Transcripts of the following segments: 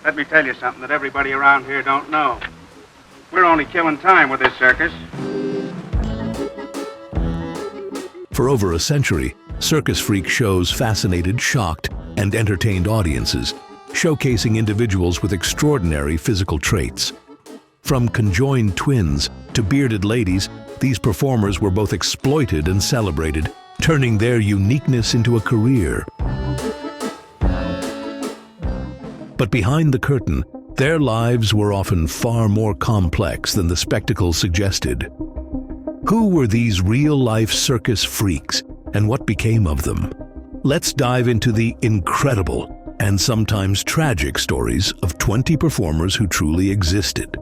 Let me tell you something that everybody around here don't know. We're only killing time with this circus. For over a century, circus freak shows fascinated, shocked, and entertained audiences, showcasing individuals with extraordinary physical traits. From conjoined twins to bearded ladies, these performers were both exploited and celebrated, turning their uniqueness into a career. But behind the curtain, their lives were often far more complex than the spectacle suggested. Who were these real-life circus freaks, and what became of them? Let's dive into the incredible and sometimes tragic stories of 20 performers who truly existed.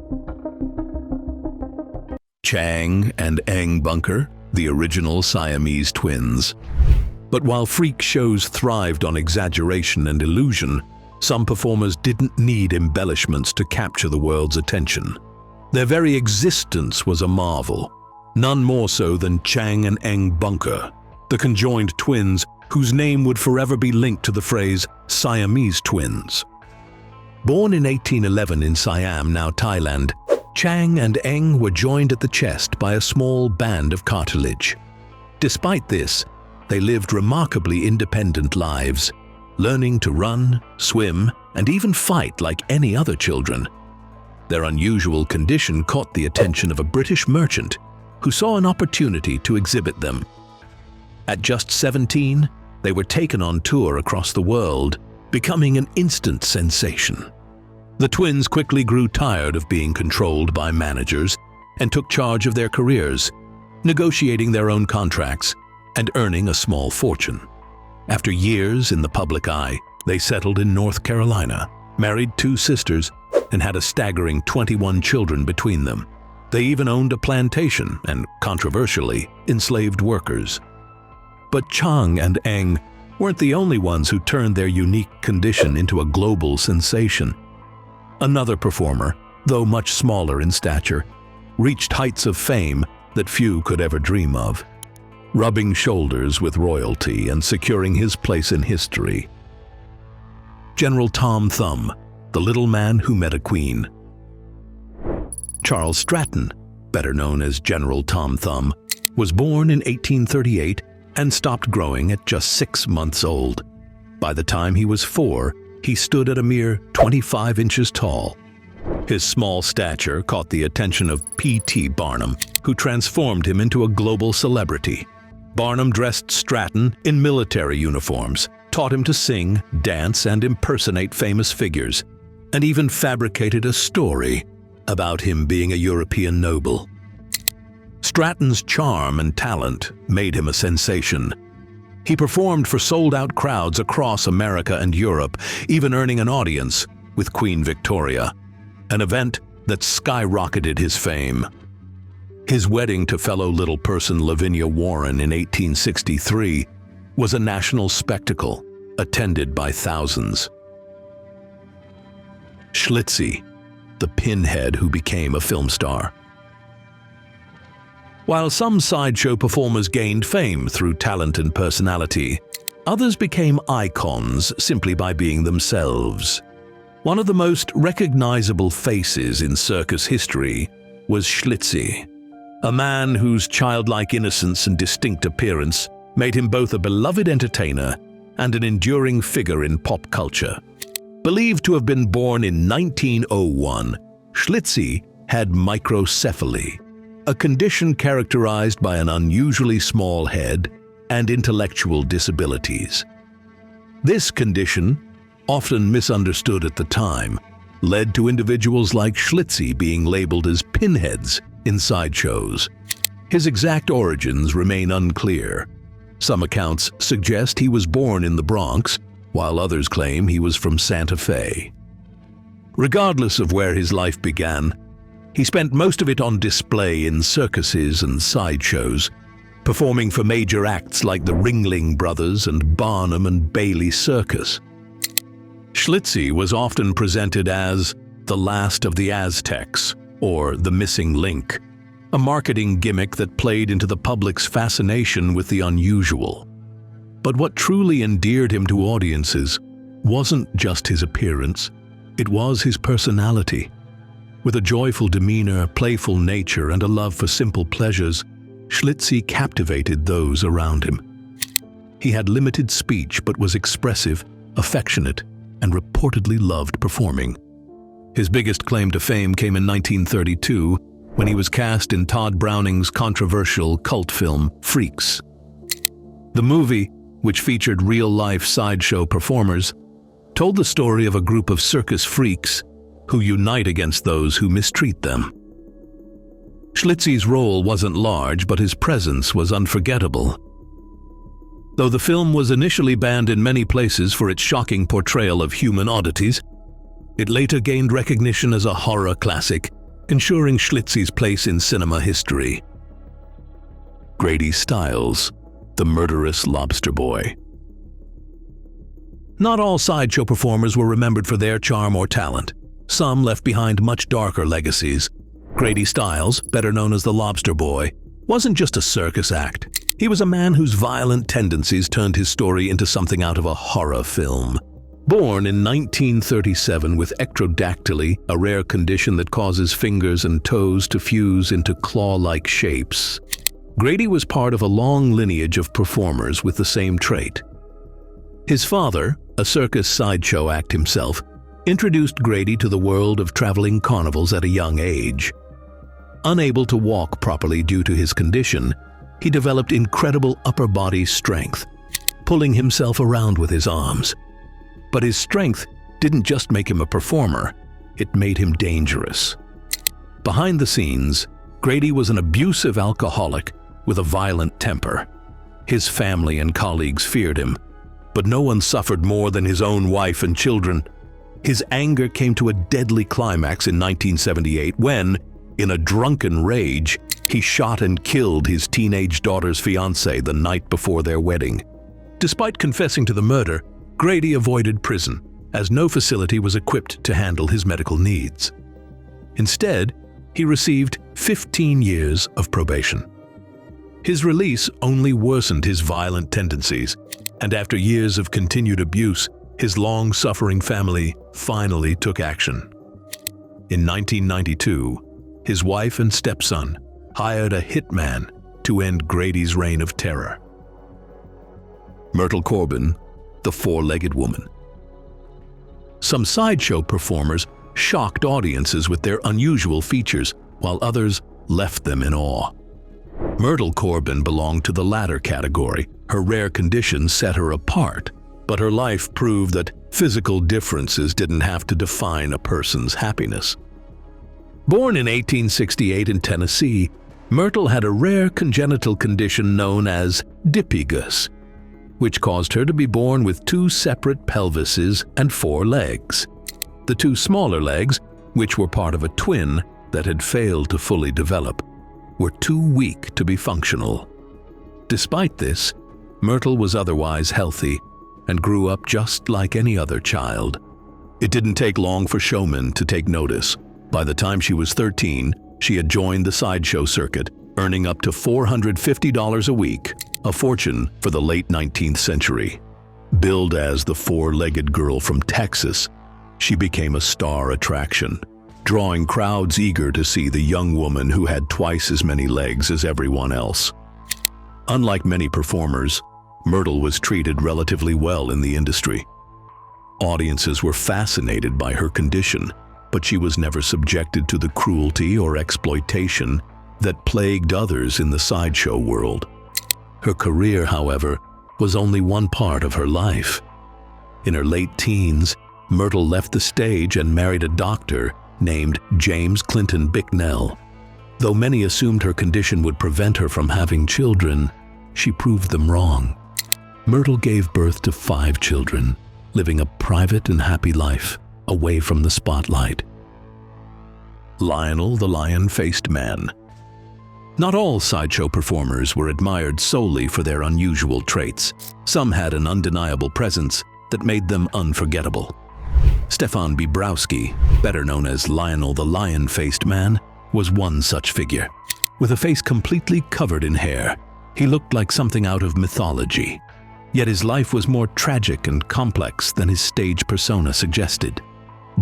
Chang and Eng Bunker, the original Siamese twins. But while freak shows thrived on exaggeration and illusion, some performers didn't need embellishments to capture the world's attention. Their very existence was a marvel, none more so than Chang and Eng Bunker, the conjoined twins whose name would forever be linked to the phrase Siamese twins. Born in 1811 in Siam, now Thailand, Chang and Eng were joined at the chest by a small band of cartilage. Despite this, they lived remarkably independent lives, learning to run, swim, and even fight like any other children. Their unusual condition caught the attention of a British merchant who saw an opportunity to exhibit them. At just 17, they were taken on tour across the world, becoming an instant sensation. The twins quickly grew tired of being controlled by managers and took charge of their careers, negotiating their own contracts and earning a small fortune. After years in the public eye, they settled in North Carolina, married 2 sisters, and had a staggering 21 children between them. They even owned a plantation and, controversially, enslaved workers. But Chang and Eng weren't the only ones who turned their unique condition into a global sensation. Another performer, though much smaller in stature, reached heights of fame that few could ever dream of, rubbing shoulders with royalty and securing his place in history. General Tom Thumb, the little man who met a queen. Charles Stratton, better known as General Tom Thumb, was born in 1838 and stopped growing at just 6 months old. By the time he was 4, he stood at a mere 25 inches tall. His small stature caught the attention of P.T. Barnum, who transformed him into a global celebrity. Barnum dressed Stratton in military uniforms, taught him to sing, dance, and impersonate famous figures, and even fabricated a story about him being a European noble. Stratton's charm and talent made him a sensation. He performed for sold-out crowds across America and Europe, even earning an audience with Queen Victoria, an event that skyrocketed his fame. His wedding to fellow little person Lavinia Warren in 1863 was a national spectacle, attended by thousands. Schlitzie, the pinhead who became a film star. While some sideshow performers gained fame through talent and personality, others became icons simply by being themselves. One of the most recognizable faces in circus history was Schlitzie, a man whose childlike innocence and distinct appearance made him both a beloved entertainer and an enduring figure in pop culture. Believed to have been born in 1901, Schlitzie had microcephaly, a condition characterized by an unusually small head and intellectual disabilities. This condition, often misunderstood at the time, led to individuals like Schlitzie being labeled as pinheads in sideshows. His exact origins remain unclear. Some accounts suggest he was born in the Bronx, while others claim he was from Santa Fe. Regardless of where his life began, he spent most of it on display in circuses and sideshows, performing for major acts like the Ringling Brothers and Barnum and Bailey Circus. Schlitzie was often presented as the last of the Aztecs, or the missing link, a marketing gimmick that played into the public's fascination with the unusual. But what truly endeared him to audiences wasn't just his appearance, It was his personality. With a joyful demeanor, playful nature, and a love for simple pleasures, Schlitzie captivated those around him. He had limited speech but was expressive, affectionate, and reportedly loved performing. His biggest claim to fame came in 1932 when he was cast in Todd Browning's controversial cult film Freaks. The movie, which featured real-life sideshow performers, told the story of a group of circus freaks who unite against those who mistreat them. Schlitzie's role wasn't large, but his presence was unforgettable. Though the film was initially banned in many places for its shocking portrayal of human oddities, it later gained recognition as a horror classic, ensuring Schlitzie's place in cinema history. Grady Stiles, the murderous lobster boy. Not all sideshow performers were remembered for their charm or talent. Some left behind much darker legacies. Grady Stiles, better known as the Lobster Boy, wasn't just a circus act. He was a man whose violent tendencies turned his story into something out of a horror film. Born in 1937 with ectrodactyly, a rare condition that causes fingers and toes to fuse into claw-like shapes, Grady was part of a long lineage of performers with the same trait. His father, a circus sideshow act himself, introduced Grady to the world of traveling carnivals at a young age. Unable to walk properly due to his condition, he developed incredible upper body strength, pulling himself around with his arms. But his strength didn't just make him a performer, it made him dangerous. Behind the scenes, Grady was an abusive alcoholic with a violent temper. His family and colleagues feared him, but no one suffered more than his own wife and children. His anger came to a deadly climax in 1978 when, in a drunken rage, he shot and killed his teenage daughter's fiancé the night before their wedding. Despite confessing to the murder, Grady avoided prison, as no facility was equipped to handle his medical needs. Instead, he received 15 years of probation. His release only worsened his violent tendencies, and after years of continued abuse, his long-suffering family finally took action. In 1992, his wife and stepson hired a hitman to end Grady's reign of terror. Myrtle Corbin, the four-legged woman. Some sideshow performers shocked audiences with their unusual features, while others left them in awe. Myrtle Corbin belonged to the latter category. Her rare condition set her apart, but her life proved that physical differences didn't have to define a person's happiness. Born in 1868 in Tennessee, Myrtle had a rare congenital condition known as dipygus, which caused her to be born with two separate pelvises and 4 legs. The 2 smaller legs, which were part of a twin that had failed to fully develop, were too weak to be functional. Despite this, Myrtle was otherwise healthy and grew up just like any other child. It didn't take long for showmen to take notice. By the time she was 13, she had joined the sideshow circuit, earning up to $450 a week, a fortune for the late 19th century. Billed as the four-legged girl from Texas, she became a star attraction, drawing crowds eager to see the young woman who had twice as many legs as everyone else. Unlike many performers, Myrtle was treated relatively well in the industry. Audiences were fascinated by her condition, but she was never subjected to the cruelty or exploitation that plagued others in the sideshow world. Her career, however, was only one part of her life. In her late teens, Myrtle left the stage and married a doctor named James Clinton Bicknell. Though many assumed her condition would prevent her from having children, she proved them wrong. Myrtle gave birth to 5 children, living a private and happy life away from the spotlight. Lionel the Lion-Faced Man. Not all sideshow performers were admired solely for their unusual traits. Some had an undeniable presence that made them unforgettable. Stefan Bibrowski, better known as Lionel the Lion-Faced Man, was one such figure. With a face completely covered in hair, he looked like something out of mythology. Yet his life was more tragic and complex than his stage persona suggested.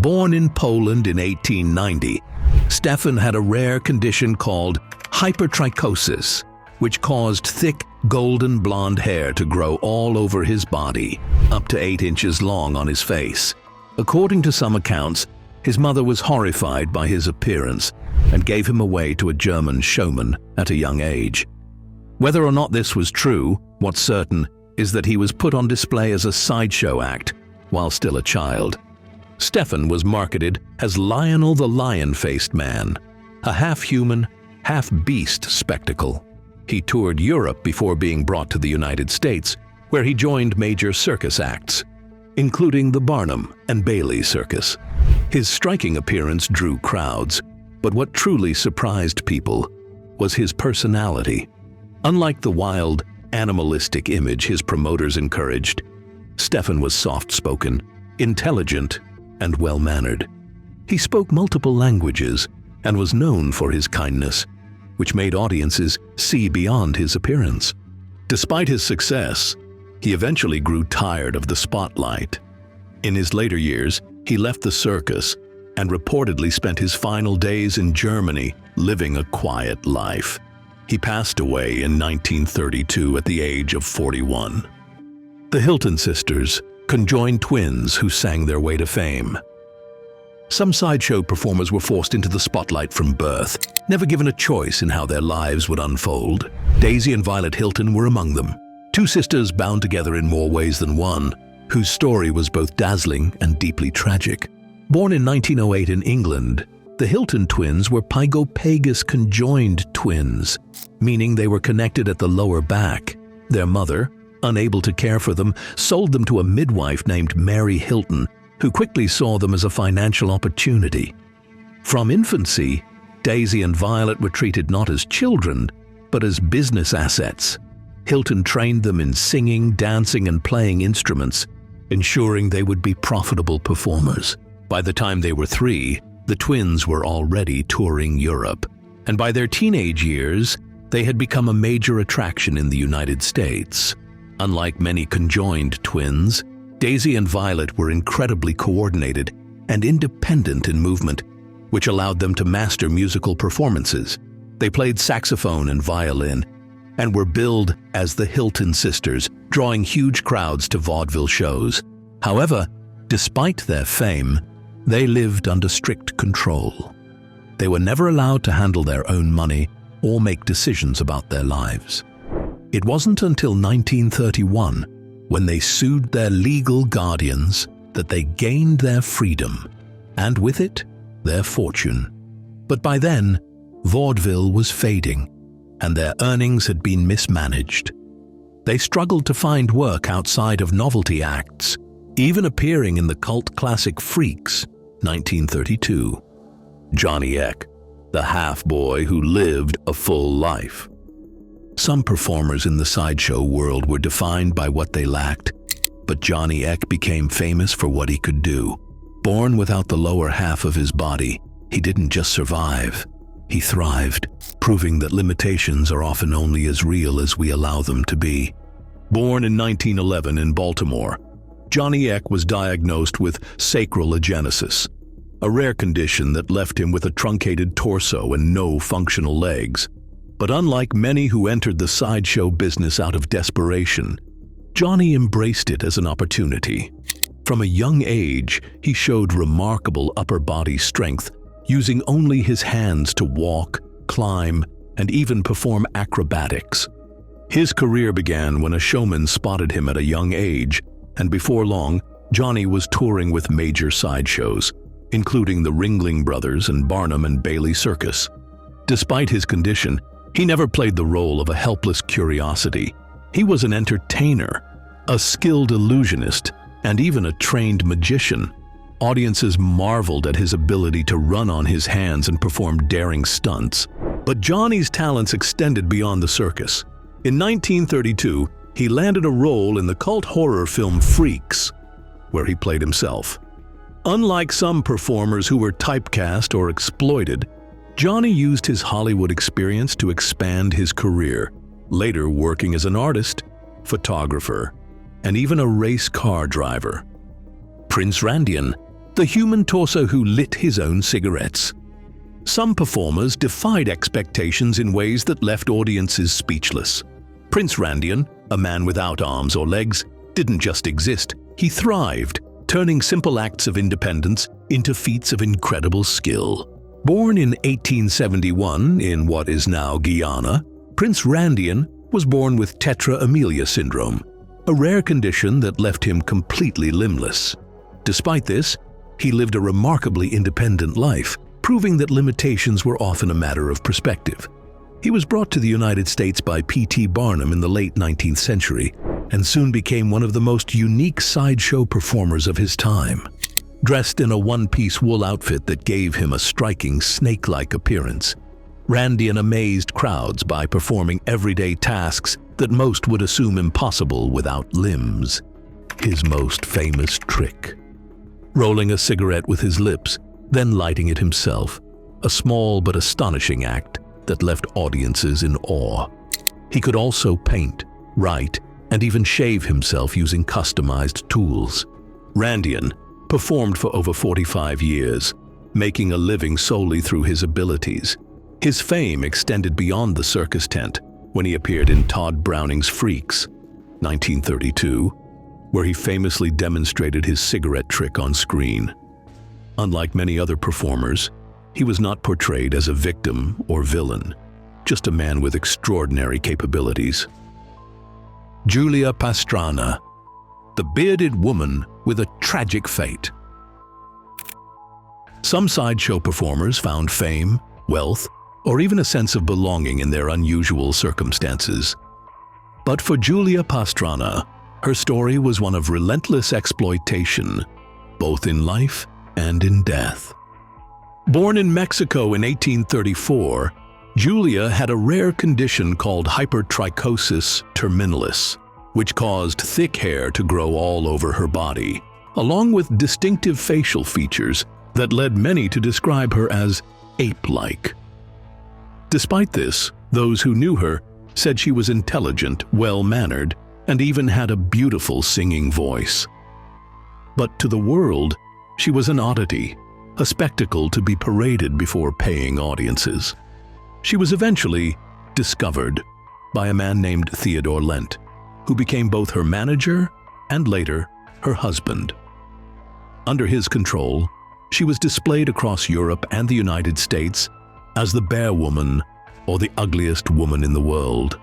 Born in Poland in 1890, Stefan had a rare condition called hypertrichosis, which caused thick, golden blonde hair to grow all over his body, up to 8 inches long on his face. According to some accounts, his mother was horrified by his appearance and gave him away to a German showman at a young age. Whether or not this was true, what's certain is that he was put on display as a sideshow act while still a child. Stefan was marketed as Lionel the Lion-Faced Man, a half-human, half-beast spectacle. He toured Europe before being brought to the United States, where he joined major circus acts, including the Barnum and Bailey Circus. His striking appearance drew crowds, but what truly surprised people was his personality. Unlike the wild, animalistic image his promoters encouraged, Stefan was soft-spoken, intelligent, and well-mannered. He spoke multiple languages and was known for his kindness, which made audiences see beyond his appearance. Despite his success, he eventually grew tired of the spotlight. In his later years, he left the circus and reportedly spent his final days in Germany living a quiet life. He passed away in 1932 at the age of 41. The Hilton sisters, conjoined twins who sang their way to fame. Some sideshow performers were forced into the spotlight from birth, never given a choice in how their lives would unfold. Daisy and Violet Hilton were among them, two sisters bound together in more ways than one, whose story was both dazzling and deeply tragic. Born in 1908 in England, the Hilton twins were pygopagus conjoined twins, meaning they were connected at the lower back. Their mother, unable to care for them, sold them to a midwife named Mary Hilton, who quickly saw them as a financial opportunity. From infancy, Daisy and Violet were treated not as children, but as business assets. Hilton trained them in singing, dancing, and playing instruments, ensuring they would be profitable performers. By the time they were 3, the twins were already touring Europe, and by their teenage years, they had become a major attraction in the United States. Unlike many conjoined twins, Daisy and Violet were incredibly coordinated and independent in movement, which allowed them to master musical performances. They played saxophone and violin, and were billed as the Hilton sisters, drawing huge crowds to vaudeville shows. However, despite their fame, they lived under strict control. They were never allowed to handle their own money or make decisions about their lives. It wasn't until 1931, when they sued their legal guardians, that they gained their freedom, and with it, their fortune. But by then, vaudeville was fading, and their earnings had been mismanaged. They struggled to find work outside of novelty acts, even appearing in the cult classic Freaks, 1932. Johnny Eck, the half-boy who lived a full life. Some performers in the sideshow world were defined by what they lacked, but Johnny Eck became famous for what he could do. Born without the lower half of his body, he didn't just survive, he thrived, proving that limitations are often only as real as we allow them to be. Born in 1911 in Baltimore, Johnny Eck was diagnosed with sacral agenesis, a rare condition that left him with a truncated torso and no functional legs. But unlike many who entered the sideshow business out of desperation, Johnny embraced it as an opportunity. From a young age, he showed remarkable upper body strength, using only his hands to walk, climb, and even perform acrobatics. His career began when a showman spotted him at a young age, and before long, Johnny was touring with major sideshows, including the Ringling Brothers and Barnum and Bailey Circus. Despite his condition, he never played the role of a helpless curiosity. He was an entertainer, a skilled illusionist, and even a trained magician. Audiences marveled at his ability to run on his hands and perform daring stunts. But Johnny's talents extended beyond the circus. In 1932, he landed a role in the cult horror film Freaks, where he played himself. Unlike some performers who were typecast or exploited, Johnny used his Hollywood experience to expand his career, later working as an artist, photographer, and even a race car driver. Prince Randian, the human torso who lit his own cigarettes. Some performers defied expectations in ways that left audiences speechless. Prince Randian, a man without arms or legs, didn't just exist, he thrived, turning simple acts of independence into feats of incredible skill. Born in 1871 in what is now Guyana, Prince Randian was born with tetra amelia syndrome, a rare condition that left him completely limbless. Despite this, he lived a remarkably independent life, proving that limitations were often a matter of perspective. He was brought to the United States by P.T. Barnum in the late 19th century and soon became one of the most unique sideshow performers of his time. Dressed in a one-piece wool outfit that gave him a striking snake-like appearance, Randian amazed crowds by performing everyday tasks that most would assume impossible without limbs. His most famous trick: rolling a cigarette with his lips, then lighting it himself, a small but astonishing act that left audiences in awe. He could also paint, write, and even shave himself using customized tools. Randian performed for over 45 years, making a living solely through his abilities. His fame extended beyond the circus tent when he appeared in Todd Browning's Freaks, 1932, where he famously demonstrated his cigarette trick on screen. Unlike many other performers, he was not portrayed as a victim or villain, just a man with extraordinary capabilities. Julia Pastrana, the bearded woman with a tragic fate. Some sideshow performers found fame, wealth, or even a sense of belonging in their unusual circumstances. But for Julia Pastrana, her story was one of relentless exploitation, both in life and in death. Born in Mexico in 1834, Julia had a rare condition called hypertrichosis terminalis, which caused thick hair to grow all over her body, along with distinctive facial features that led many to describe her as ape-like. Despite this, those who knew her said she was intelligent, well-mannered, and even had a beautiful singing voice. But to the world, she was an oddity, a spectacle to be paraded before paying audiences. She was eventually discovered by a man named Theodore Lent, who became both her manager and later her husband. Under his control, she was displayed across Europe and the United States as the Bear Woman, or the ugliest woman in the world.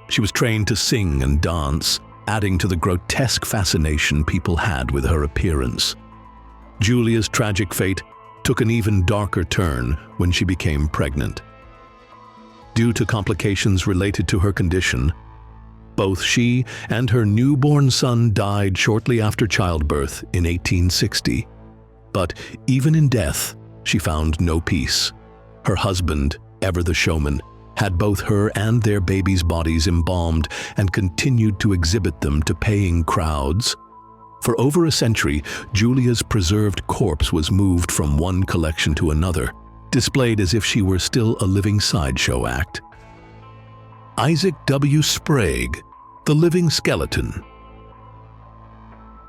She was trained to sing and dance, adding to the grotesque fascination people had with her appearance. Julia's tragic fate took an even darker turn when she became pregnant. Due to complications related to her condition, both she and her newborn son died shortly after childbirth in 1860. But even in death, she found no peace. Her husband, ever the showman, had both her and their babies' bodies embalmed and continued to exhibit them to paying crowds. For over a century, Julia's preserved corpse was moved from one collection to another, displayed as if she were still a living sideshow act. Isaac W. Sprague, the living skeleton.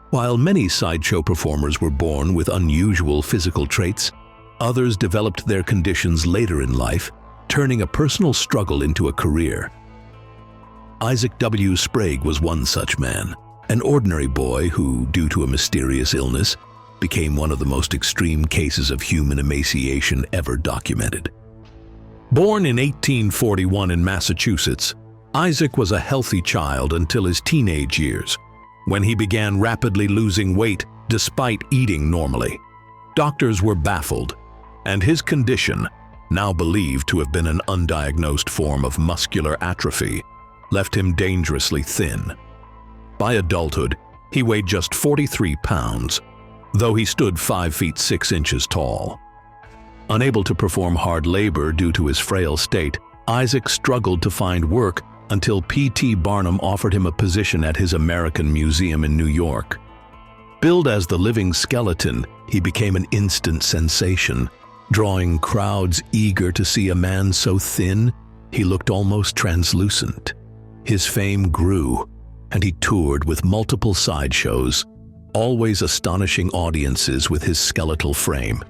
While many sideshow performers were born with unusual physical traits, others developed their conditions later in life, turning a personal struggle into a career. Isaac W. Sprague was one such man, an ordinary boy who, due to a mysterious illness, became one of the most extreme cases of human emaciation ever documented. Born in 1841 in Massachusetts, Isaac was a healthy child until his teenage years, when he began rapidly losing weight despite eating normally. Doctors were baffled, and his condition, now believed to have been an undiagnosed form of muscular atrophy, left him dangerously thin. By adulthood, he weighed just 43 pounds, though he stood 5 feet 6 inches tall. Unable to perform hard labor due to his frail state, Isaac struggled to find work until P.T. Barnum offered him a position at his American Museum in New York. Billed as the living skeleton, he became an instant sensation, drawing crowds eager to see a man so thin he looked almost translucent. His fame grew, and he toured with multiple sideshows, always astonishing audiences with his skeletal frame.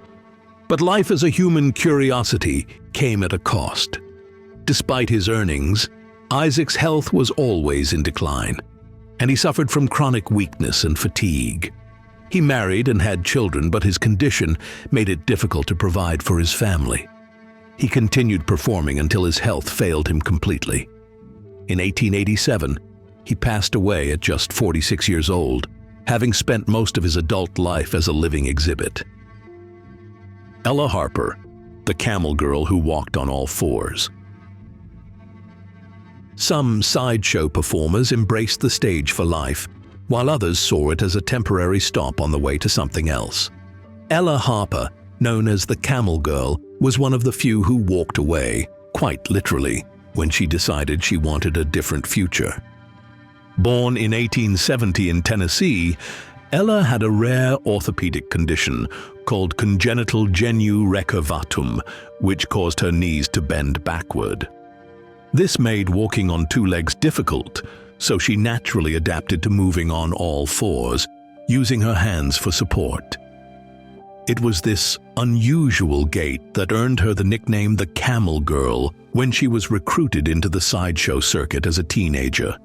But life as a human curiosity came at a cost. Despite his earnings, Isaac's health was always in decline, and he suffered from chronic weakness and fatigue. He married and had children, but his condition made it difficult to provide for his family. He continued performing until his health failed him completely. In 1887, he passed away at just 46 years old, having spent most of his adult life as a living exhibit. Ella Harper, the camel girl who walked on all fours. Some sideshow performers embraced the stage for life, while others saw it as a temporary stop on the way to something else. Ella Harper, known as the Camel Girl, was one of the few who walked away, quite literally, when she decided she wanted a different future. Born in 1870 in Tennessee, Ella had a rare orthopedic condition called congenital genu recurvatum, which caused her knees to bend backward. This made walking on two legs difficult, so she naturally adapted to moving on all fours, using her hands for support. It was this unusual gait that earned her the nickname the Camel Girl when she was recruited into the sideshow circuit as a teenager.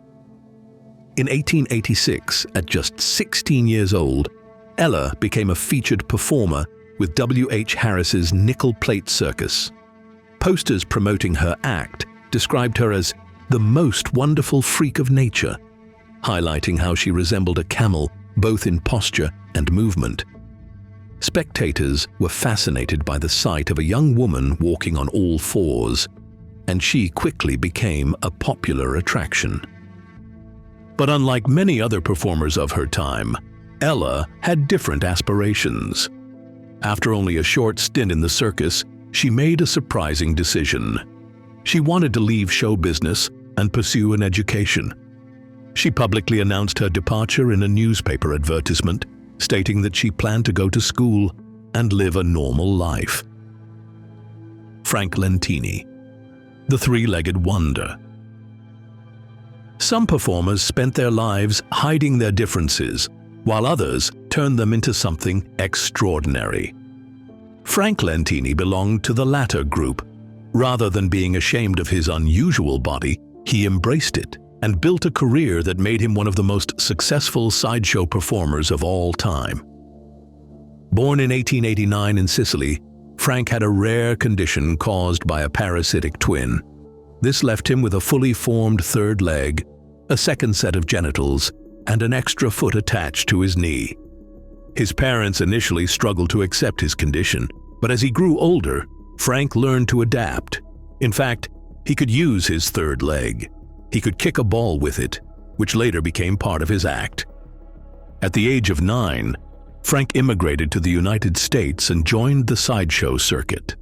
In 1886, at just 16 years old, Ella became a featured performer with W.H. Harris's Nickel Plate Circus. Posters promoting her act described her as the most wonderful freak of nature, highlighting how she resembled a camel both in posture and movement. Spectators were fascinated by the sight of a young woman walking on all fours, and she quickly became a popular attraction. But unlike many other performers of her time, Ella had different aspirations. After only a short stint in the circus, she made a surprising decision. She wanted to leave show business and pursue an education. She publicly announced her departure in a newspaper advertisement, stating that she planned to go to school and live a normal life. Frank Lentini, the three-legged wonder. Some performers spent their lives hiding their differences, while others turned them into something extraordinary. Frank Lentini belonged to the latter group. Rather than being ashamed of his unusual body, he embraced it and built a career that made him one of the most successful sideshow performers of all time. Born in 1889 in Sicily, Frank had a rare condition caused by a parasitic twin. This left him with a fully formed third leg, a second set of genitals, and an extra foot attached to his knee. His parents initially struggled to accept his condition, but as he grew older, Frank learned to adapt. In fact, he could use his third leg. He could kick a ball with it, which later became part of his act. At the age of 9, Frank immigrated to the United States and joined the sideshow circuit.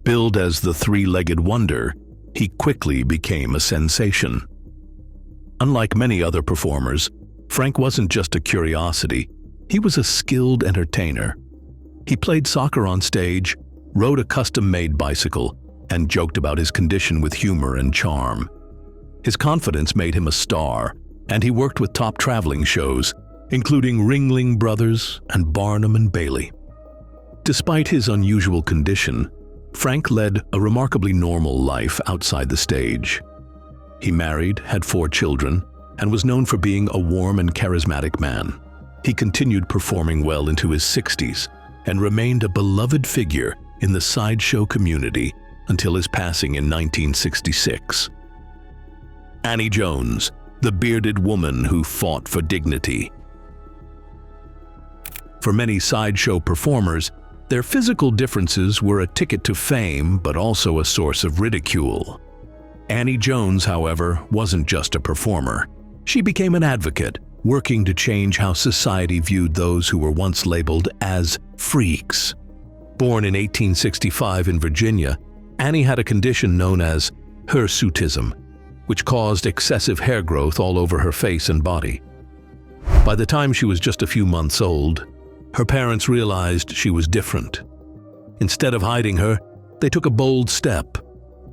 Billed as the three-legged wonder, he quickly became a sensation. Unlike many other performers, Frank wasn't just a curiosity, he was a skilled entertainer. He played soccer on stage, rode a custom-made bicycle, and joked about his condition with humor and charm. His confidence made him a star, and he worked with top traveling shows, including Ringling Brothers and Barnum and Bailey. Despite his unusual condition, Frank led a remarkably normal life outside the stage. He married, had 4 children, and was known for being a warm and charismatic man. He continued performing well into his 60s and remained a beloved figure in the sideshow community until his passing in 1966. Annie Jones, the bearded woman who fought for dignity. For many sideshow performers, their physical differences were a ticket to fame, but also a source of ridicule. Annie Jones, however, wasn't just a performer. She became an advocate, working to change how society viewed those who were once labeled as freaks. Born in 1865 in Virginia, Annie had a condition known as hirsutism, which caused excessive hair growth all over her face and body. By the time she was just a few months old, her parents realized she was different. Instead of hiding her, they took a bold step,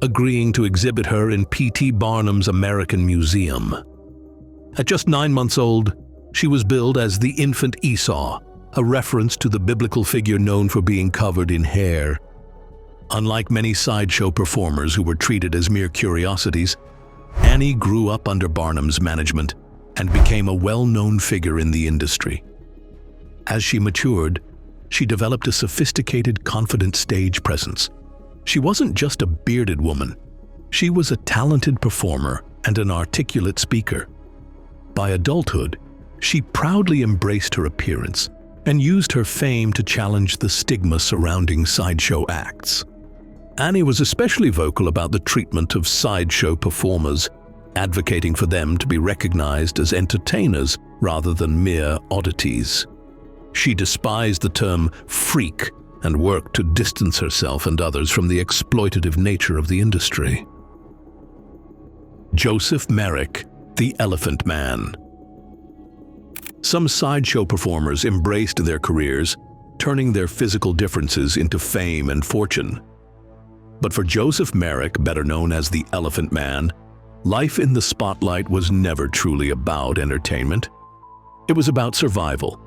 agreeing to exhibit her in P.T. Barnum's American Museum. At just 9 months old, She was billed as the infant Esau, a reference to the biblical figure known for being covered in hair. Unlike many sideshow performers who were treated as mere curiosities, Annie grew up under Barnum's management and became a well-known figure in the industry. As she matured, she developed a sophisticated, confident stage presence. She wasn't just a bearded woman. She was a talented performer and an articulate speaker. By adulthood, she proudly embraced her appearance and used her fame to challenge the stigma surrounding sideshow acts. Annie was especially vocal about the treatment of sideshow performers, advocating for them to be recognized as entertainers rather than mere oddities. She despised the term freak and worked to distance herself and others from the exploitative nature of the industry. Joseph Merrick, the Elephant Man. Some sideshow performers embraced their careers, turning their physical differences into fame and fortune. But for Joseph Merrick, better known as the Elephant Man, life in the spotlight was never truly about entertainment. It was about survival.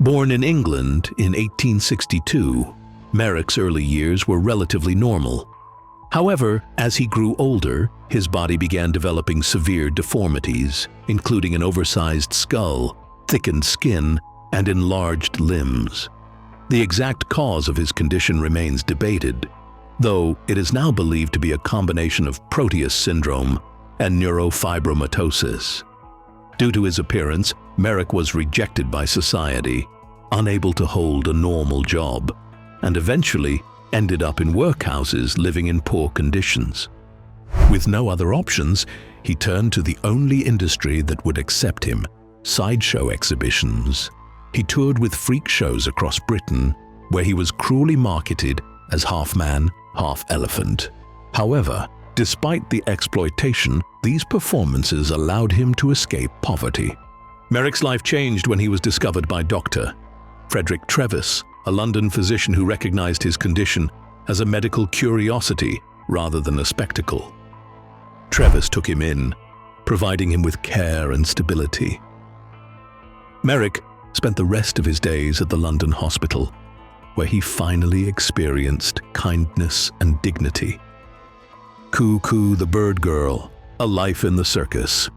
Born in England in 1862, Merrick's early years were relatively normal. However, as he grew older, his body began developing severe deformities, including an oversized skull, thickened skin, and enlarged limbs. The exact cause of his condition remains debated, though it is now believed to be a combination of Proteus syndrome and neurofibromatosis. Due to his appearance, Merrick was rejected by society, unable to hold a normal job, and eventually ended up in workhouses living in poor conditions. With no other options, he turned to the only industry that would accept him: sideshow exhibitions. He toured with freak shows across Britain, where he was cruelly marketed as half man, half elephant. However, despite the exploitation, these performances allowed him to escape poverty. Merrick's life changed when he was discovered by Dr. Frederick Trevis, a London physician who recognized his condition as a medical curiosity rather than a spectacle. Trevis took him in, providing him with care and stability. Merrick spent the rest of his days at the London hospital, where he finally experienced kindness and dignity. Cuckoo the Bird Girl, a life in the circus.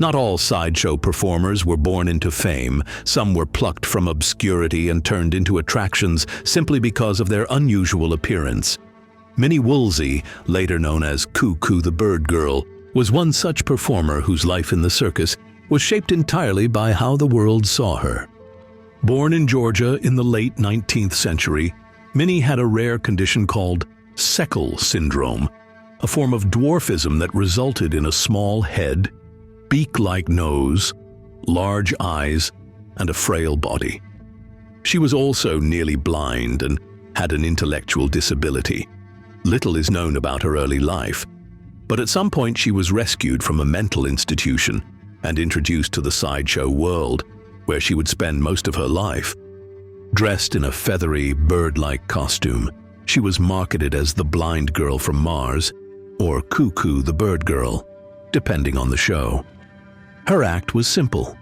Not all sideshow performers were born into fame. Some were plucked from obscurity and turned into attractions simply because of their unusual appearance. Minnie Woolsey, later known as Cuckoo the Bird Girl, was one such performer whose life in the circus was shaped entirely by how the world saw her. Born in Georgia in the late 19th century, Minnie had a rare condition called Seckle syndrome, a form of dwarfism that resulted in a small head, beak-like nose, large eyes, and a frail body. She was also nearly blind and had an intellectual disability. Little is known about her early life, but at some point she was rescued from a mental institution and introduced to the sideshow world, where she would spend most of her life. Dressed in a feathery, bird-like costume, she was marketed as the Blind Girl from Mars or Cuckoo the Bird Girl, depending on the show. Her act was simple.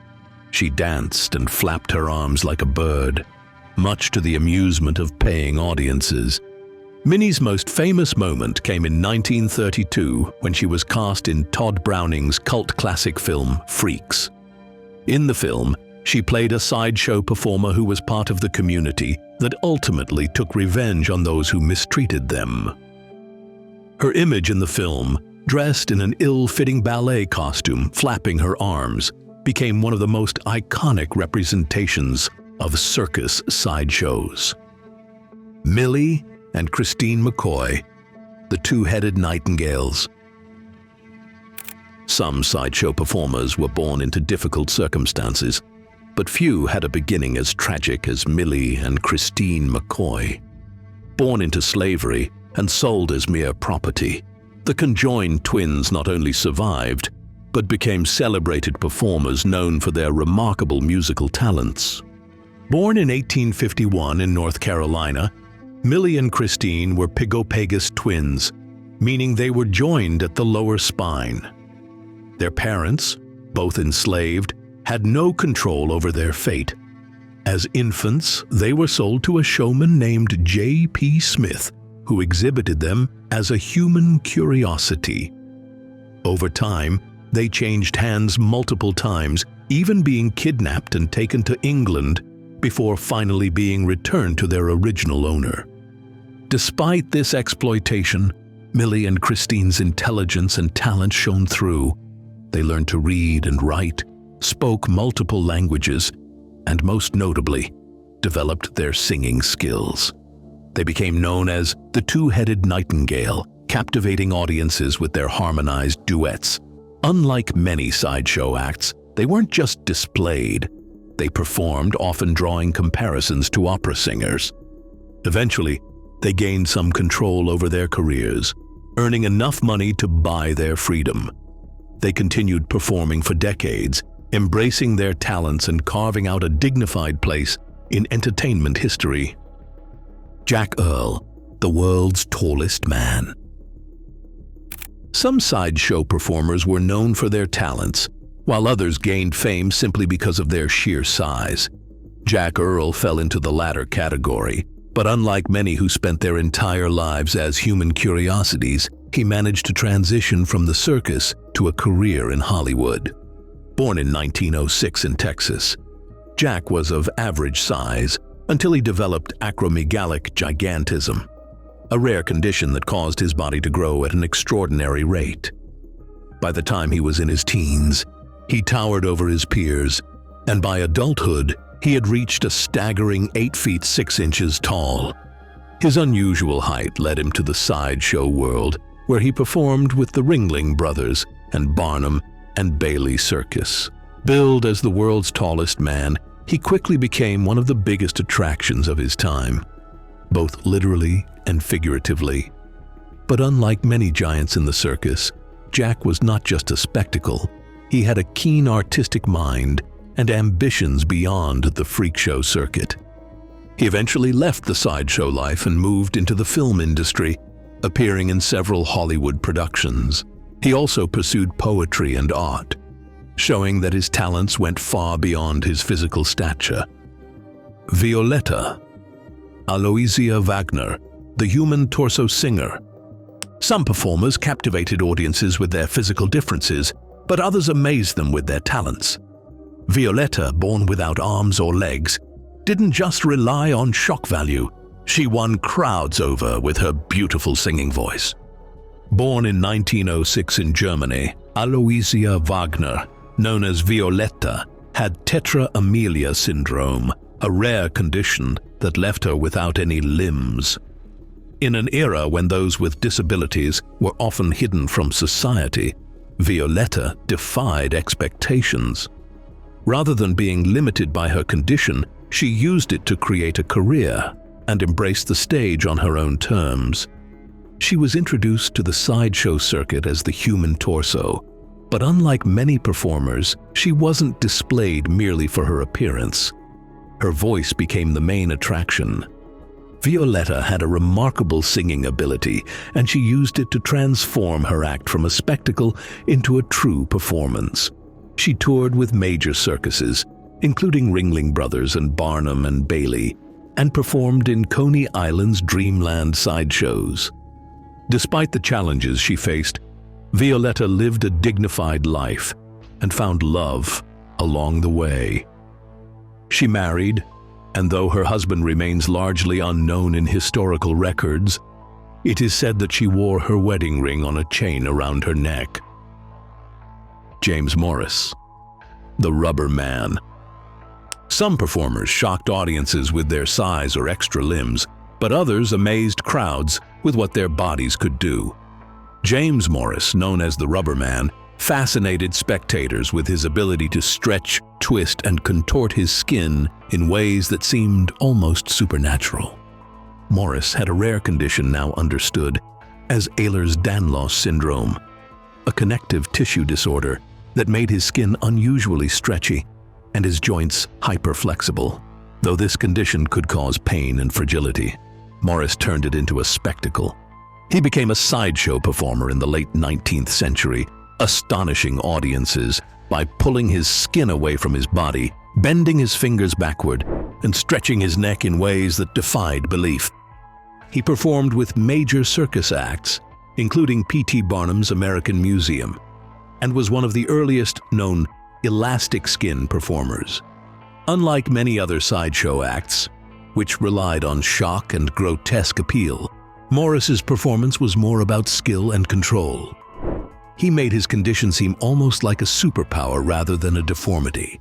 She danced and flapped her arms like a bird, much to the amusement of paying audiences. Minnie's most famous moment came in 1932 when she was cast in Todd Browning's cult classic film Freaks. In the film, she played a sideshow performer who was part of the community that ultimately took revenge on those who mistreated them. Her image in the film, dressed in an ill-fitting ballet costume, flapping her arms, became one of the most iconic representations of circus sideshows. Millie and Christine McCoy, the two-headed nightingales. Some sideshow performers were born into difficult circumstances, but few had a beginning as tragic as Millie and Christine McCoy. Born into slavery and sold as mere property, the conjoined twins not only survived, but became celebrated performers known for their remarkable musical talents. Born in 1851 in North Carolina, Millie and Christine were pigopagus twins, meaning they were joined at the lower spine. Their parents, both enslaved, had no control over their fate. As infants, they were sold to a showman named J.P. Smith, who exhibited them as a human curiosity. Over time, they changed hands multiple times, even being kidnapped and taken to England before finally being returned to their original owner. Despite this exploitation, Millie and Christine's intelligence and talent shone through. They learned to read and write, spoke multiple languages, and most notably, developed their singing skills. They became known as the Two-Headed Nightingale, captivating audiences with their harmonized duets. Unlike many sideshow acts, they weren't just displayed. They performed, often drawing comparisons to opera singers. Eventually, they gained some control over their careers, earning enough money to buy their freedom. They continued performing for decades, embracing their talents and carving out a dignified place in entertainment history. Jack Earl, the world's tallest man. Some sideshow performers were known for their talents, while others gained fame simply because of their sheer size. Jack Earl fell into the latter category, but unlike many who spent their entire lives as human curiosities, he managed to transition from the circus to a career in Hollywood. Born in 1906 in Texas, Jack was of average size until he developed acromegalic gigantism, a rare condition that caused his body to grow at an extraordinary rate. By the time he was in his teens, he towered over his peers, and by adulthood, he had reached a staggering 8 feet 6 inches tall. His unusual height led him to the sideshow world, where he performed with the Ringling Brothers and Barnum and Bailey Circus. Billed as the world's tallest man, he quickly became one of the biggest attractions of his time, both literally and figuratively. But unlike many giants in the circus, Jack was not just a spectacle. He had a keen artistic mind and ambitions beyond the freak show circuit. He eventually left the sideshow life and moved into the film industry, appearing in several Hollywood productions. He also pursued poetry and art, showing that his talents went far beyond his physical stature. Violetta, Aloysia Wagner, the human torso singer. Some performers captivated audiences with their physical differences, but others amazed them with their talents. Violetta, born without arms or legs, didn't just rely on shock value. She won crowds over with her beautiful singing voice. Born in 1906 in Germany, Aloysia Wagner, known as Violetta, had tetra-amelia syndrome, a rare condition that left her without any limbs. In an era when those with disabilities were often hidden from society, Violetta defied expectations. Rather than being limited by her condition, she used it to create a career and embrace the stage on her own terms. She was introduced to the sideshow circuit as the human torso, but unlike many performers, she wasn't displayed merely for her appearance. Her voice became the main attraction. Violetta had a remarkable singing ability, and she used it to transform her act from a spectacle into a true performance. She toured with major circuses, including Ringling Brothers and Barnum and Bailey, and performed in Coney Island's Dreamland sideshows. Despite the challenges she faced, Violetta lived a dignified life and found love along the way. She married, and though her husband remains largely unknown in historical records, it is said that she wore her wedding ring on a chain around her neck. James Morris, the Rubber Man. Some performers shocked audiences with their size or extra limbs, but others amazed crowds with what their bodies could do. James Morris, known as the Rubber Man, fascinated spectators with his ability to stretch, twist, and contort his skin in ways that seemed almost supernatural. Morris had a rare condition now understood as Ehlers-Danlos syndrome, a connective tissue disorder that made his skin unusually stretchy and his joints hyperflexible. Though this condition could cause pain and fragility, Morris turned it into a spectacle. He became a sideshow performer in the late 19th century, astonishing audiences by pulling his skin away from his body, bending his fingers backward, and stretching his neck in ways that defied belief. He performed with major circus acts, including P.T. Barnum's American Museum, and was one of the earliest known elastic skin performers. Unlike many other sideshow acts, which relied on shock and grotesque appeal, Morris's performance was more about skill and control. He made his condition seem almost like a superpower rather than a deformity.